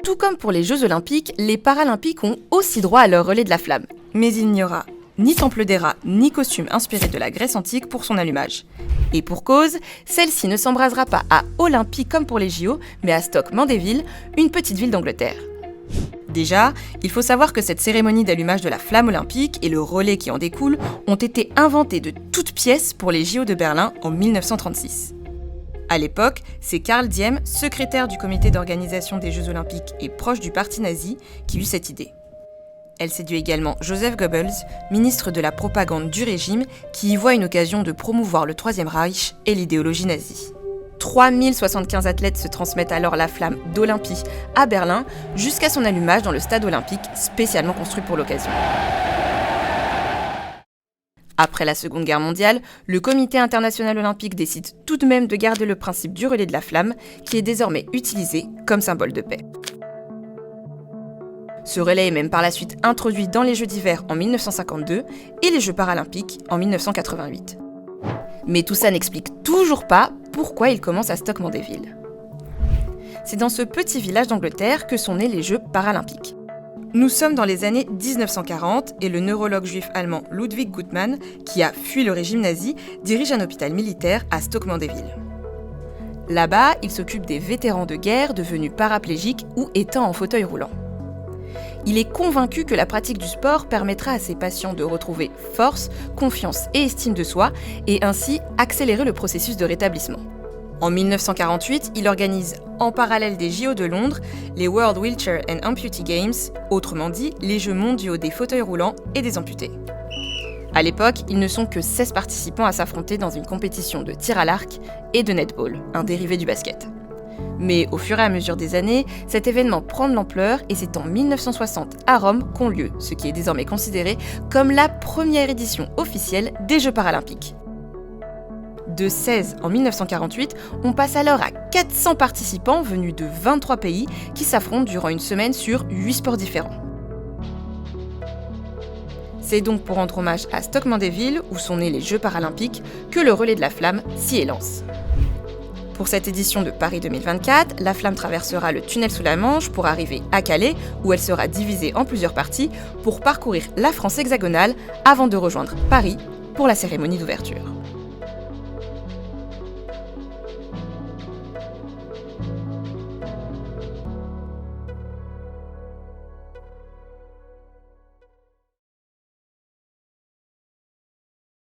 Tout comme pour les Jeux Olympiques, les Paralympiques ont aussi droit à leur relais de la flamme. Mais il n'y aura ni temple des rats, ni costume inspiré de la Grèce antique pour son allumage. Et pour cause, celle-ci ne s'embrasera pas à Olympie comme pour les JO, mais à Stoke Mandeville, une petite ville d'Angleterre. Déjà, il faut savoir que cette cérémonie d'allumage de la flamme olympique et le relais qui en découle ont été inventés de toutes pièces pour les JO de Berlin en 1936. À l'époque, c'est Karl Diem, secrétaire du comité d'organisation des Jeux Olympiques et proche du parti nazi, qui eut cette idée. Elle séduit également Joseph Goebbels, ministre de la propagande du régime, qui y voit une occasion de promouvoir le Troisième Reich et l'idéologie nazie. 3075 athlètes se transmettent alors la flamme d'Olympie à Berlin jusqu'à son allumage dans le stade olympique spécialement construit pour l'occasion. Après la Seconde Guerre mondiale, le Comité international olympique décide tout de même de garder le principe du relais de la flamme, qui est désormais utilisé comme symbole de paix. Ce relais est même par la suite introduit dans les Jeux d'hiver en 1952 et les Jeux paralympiques en 1988. Mais tout ça n'explique toujours pas pourquoi il commence à Stoke Mandeville. C'est dans ce petit village d'Angleterre que sont nés les Jeux paralympiques. Nous sommes dans les années 1940 et le neurologue juif allemand Ludwig Guttmann, qui a fui le régime nazi, dirige un hôpital militaire à Stoke Mandeville. Là-bas, il s'occupe des vétérans de guerre devenus paraplégiques ou étant en fauteuil roulant. Il est convaincu que la pratique du sport permettra à ses patients de retrouver force, confiance et estime de soi et ainsi accélérer le processus de rétablissement. En 1948, il organise, en parallèle des JO de Londres, les World Wheelchair and Amputee Games, autrement dit les Jeux mondiaux des fauteuils roulants et des amputés. À l'époque, ils ne sont que 16 participants à s'affronter dans une compétition de tir à l'arc et de netball, un dérivé du basket. Mais au fur et à mesure des années, cet événement prend de l'ampleur et c'est en 1960 à Rome qu'ont lieu ce qui est désormais considéré comme la première édition officielle des Jeux paralympiques. De 16 en 1948, on passe alors à 400 participants venus de 23 pays qui s'affrontent durant une semaine sur 8 sports différents. C'est donc pour rendre hommage à Stoke Mandeville, où sont nés les Jeux paralympiques, que le relais de la flamme s'y élance. Pour cette édition de Paris 2024, la flamme traversera le tunnel sous la Manche pour arriver à Calais, où elle sera divisée en plusieurs parties pour parcourir la France hexagonale avant de rejoindre Paris pour la cérémonie d'ouverture.